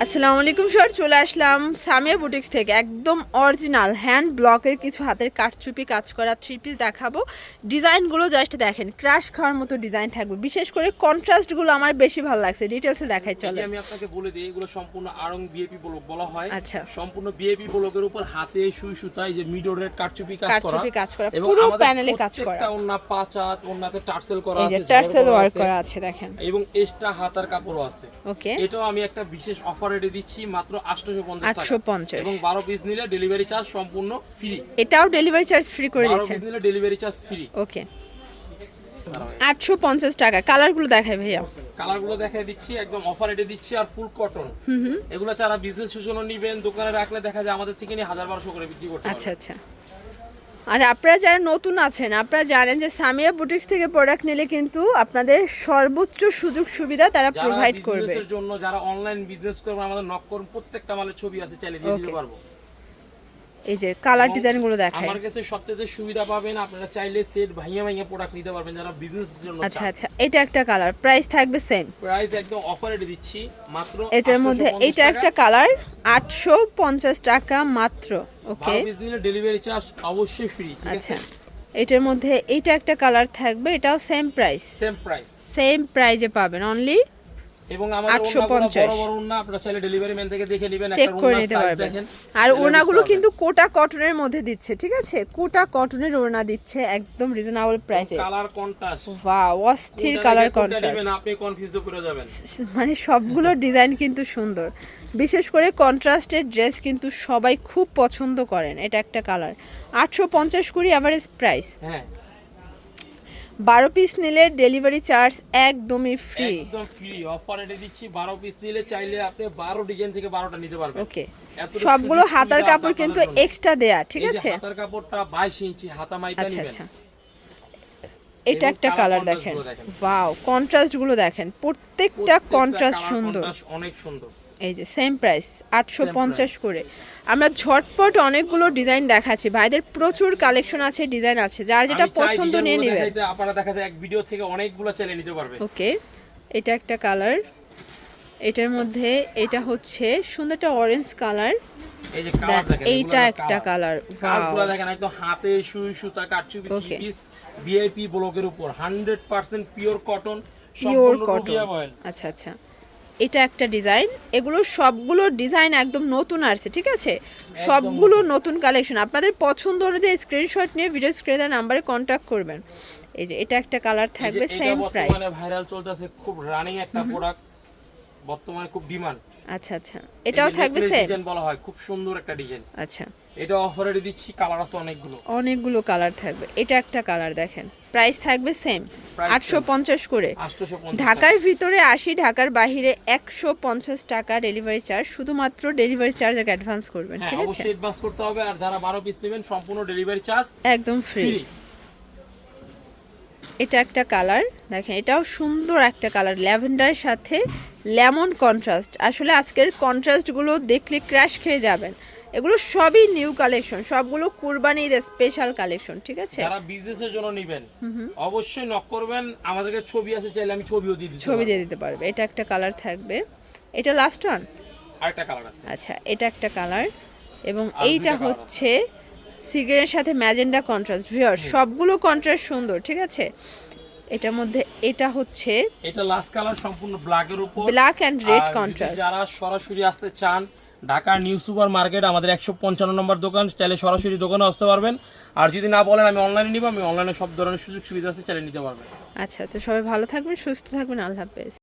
আসসালামু আলাইকুম স্যার, চলে আসলাম সামিয়া বুটিক্স থেকে একদম অরিজিনাল হ্যান্ড ব্লকের কিছু হাতের কাঠচুপি কাজ করা থ্রি পিস দেখাবো। ডিজাইনগুলো জাস্ট দেখেন, ক্রাশ খাওয়ার মতো ডিজাইন থাকবে। বিশেষ করে কন্ট্রাস্টগুলো আমার বেশি ভালো লাগছে। ডিটেইলসে দেখাই চলে। আমি আপনাকে বলে দিই, এগুলো সম্পূর্ণ আড়ং বিএপি ব্লক বলা হয়। আচ্ছা, সম্পূর্ণ বিএপি ব্লকের উপর হাতে সুই সুতায় যে মিডল রেড কাঠচুপি কাজ করা এবং পুরো প্যানেলে কাজ করা। প্রত্যেকটা ওন্না পাঁচাত ওন্নাতে টার্সেল করা আছে, এই যে টার্সেল ওয়ার্ক করা আছে দেখেন, এবং এক্সট্রা হাতার কাপড়ও আছে। ওকে, এটাও আমি একটা বিশেষ অফার রেটে দিচ্ছি মাত্র 850 এবং 12 পিস নিলে ডেলিভারি চার্জ সম্পূর্ণ ফ্রি। এটাও ডেলিভারি চার্জ ফ্রি করে দিয়েছেন। 12 পিস নিলে ডেলিভারি চার্জ ফ্রি। ওকে, 850 টাকা। কালারগুলো দেখাই ভাইয়া। কালারগুলো দেখাই দিচ্ছি, একদম অফার রেটে দিচ্ছি, আর ফুল কটন। এগুলো যারা বিজনেসের জন্য নেবেন, দোকানে রাখলে দেখা যায় আমাদের থেকে নিয়ে 1000-1200 করে বিক্রি করতে পারবেন। আচ্ছা আচ্ছা। আর আপনারা যারা নতুন আছেন, আপনারা জানেন যে সামিয়া বুটিক্স থেকে প্রোডাক্ট নিলে কিন্তু আপনাদের সর্বোচ্চ সুযোগ সুবিধা তারা প্রোভাইড করবে। বিজনেসের জন্য যারা অনলাইন বিজনেস করবে, আমাদের নক করুন, প্রত্যেকটা মালের ছবি আছে, চাইলে দিয়ে দিতে পারবো। এই যে কালার ডিজাইনগুলো দেখাই। আমার কাছে সবচেয়ে সুবিধা পাবেন, আপনারা চাইলে সেট ভাঙিয়ে প্রোডাক্ট নিতে পারবেন যারা বিজনেসের জন্য। আচ্ছা আচ্ছা, এটা একটা কালার, প্রাইস থাকবে সেম। প্রাইস একদম অফার রেটে দিচ্ছি মাত্র। এটার মধ্যে এটা একটা কালার 850 টাকা মাত্র। ওকে, ডেলিভারি চার্জ অবশ্যই ফ্রি। ঠিক আছে, এটার মধ্যে এইটা একটা কালার থাকবে, এটাও সেম প্রাইস। সেম প্রাইজে পাবেন অনলি। এবং আমাদের ওনাগুলো বড় বড় ওনা, আপনারা চাইলে ডেলিভারি ম্যান থেকে দেখে নেবেন, চেক করে নিতে পারবেন। আর ওনাগুলো কিন্তু কোটা কটনের মধ্যে দিচ্ছে, ঠিক আছে, কোটা কটনের ওনা দিচ্ছে একদম রিজনেবল প্রাইসে। কালার কন্ট্রাস্ট, ওয়াও, অস্থির কালার কন্ট্রাস্ট, আপনি কনফিউজ করে যাবেন। মানে সবগুলো ডিজাইন কিন্তু সুন্দর। বিশেষ করে কন্ট্রাস্টের ড্রেস কিন্তু সবাই খুব পছন্দ করেন। এটা একটা কালার 850 করে এভারেজ প্রাইস। হ্যাঁ, 12 পিস নিলে ডেলিভারি চার্জ একদমই ফ্রি। একদম ফ্রি অফার রেটে দিচ্ছি। 12 পিস নিলে চাইলে আপনি 12 ডিজাইন থেকে 12টা নিতে পারবেন। ওকে, সবগুলো হাতার কাপড় কিন্তু এক্সট্রা দেয়া, ঠিক আছে। হাতার কাপড়টা 22 ইঞ্চি হাতা মাইপা নেবেন। আচ্ছা, এটা একটা কালার দেখেন, ওয়াও, কন্ট্রাস্ট গুলো দেখেন, প্রত্যেকটা কন্ট্রাস্ট সুন্দর, অনেক সুন্দর। এই যে সেম প্রাইস 850 করে। আমরা ঝটপট অনেকগুলো ডিজাইন দেখাচ্ছি, ভাইদের প্রচুর কালেকশন আছে, ডিজাইন আছে, যার যেটা পছন্দ নিয়ে নেবেন। আপনারা দেখা যায় এক ভিডিও থেকে অনেকগুলো চাইলে নিতে পারবে। ওকে, এটা একটা কালার, এটার মধ্যে এটা হচ্ছে সুন্দর একটা অরেঞ্জ কালার। এই যে কালার দেখেন, এইটা একটা কালার, কাজগুলো দেখেন, একদম হাতে সুই সুতা কাটচুপি থ্রি পিস ভিআইপি ব্লকের উপর 100% পিওর কটন, সম্পূর্ণ রুবিয়া অয়েল। আচ্ছা আচ্ছা, এটা একটা ডিজাইন। এগুলো সবগুলো ডিজাইন একদম নতুন আসছে, ঠিক আছে, সবগুলো নতুন কালেকশন। আপনাদের পছন্দ অনুযায়ী স্ক্রিনশট নিয়ে ভিডিও স্ক্রিনের নাম্বারে কন্ট্যাক্ট করবেন। এই যে এটা একটা কালার থাকবে, সেম প্রাইস। বর্তমানে ভাইরাল চলতেছে, খুব রানিং একটা প্রোডাক্ট, বর্তমানে খুব ডিমান্ড। আচ্ছা আচ্ছা, এটাও থাকবে সেম ডিজাইন বলা হয়, খুব সুন্দর একটা ডিজাইন। আচ্ছা, এটা অফারে দিচ্ছি, কালার আছে অনেকগুলো কালার থাকবে। এটা একটা কালার দেখেন, প্রাইস থাকবে সেম 850 করে। ঢাকার ভিতরে 80, ঢাকার বাইরে 150 টাকা ডেলিভারি চার্জ। শুধুমাত্র ডেলিভারি চার্জ আর অ্যাডভান্স করবেন, ঠিক আছে, অবশ্যই অ্যাডভান্স করতে হবে। আর যারা 12 পিস নেবেন, সম্পূর্ণ ডেলিভারি চার্জ একদম ফ্রি। এটা একটা কালার দেখেন, এটাও সুন্দর একটা কালার, ল্যাভেন্ডারের সাথে লেমন কন্ট্রাস্ট। আসলে আজকের কন্ট্রাস্টগুলো দেখলে ক্র্যাশ খেয়ে যাবেন। এগুলো সবই নিউ কালেকশন, সবগুলো কুরবানি ঈদের স্পেশাল কালেকশন, ঠিক আছে। যারা বিজনেসের জন্য নেবেন অবশ্যই নক করবেন, আমাদেরকে ছবি আছে, চাইলে আমি ছবিও দিয়ে দিতে পারবে। এটা একটা কালার থাকবে, এটা লাস্ট ওয়ান, আরেকটা কালার আছে। আচ্ছা, এটা একটা কালার, এবং এইটা হচ্ছে সিগারেটের সাথে ম্যাজেন্ডা কন্ট্রাস্ট। ভিউয়ার, সবগুলো কন্ট্রাস্ট সুন্দর, ঠিক আছে। এটার মধ্যে এটা হচ্ছে, এটা লাস্ট কালার, সম্পূর্ণ ব্ল্যাকের উপর ব্ল্যাক এন্ড রেড কন্ট্রাস্ট। যারা সরাসরি আসতে চান, ঢাকার নিউ সুপার মার্কেট আমাদের 155 নম্বর দোকান, চাইলে সরাসরি দোকানে আসতে পারবেন। আর যদি না বলেন আমি অনলাইনে নিব, আমি অনলাইনে সব ধরনের সুযোগ সুবিধা আছে, চাইলে নিতে পারবেন। আচ্ছা, তো সবাই ভালো থাকবেন, সুস্থ থাকবেন, আল্লাহ হাফেজ।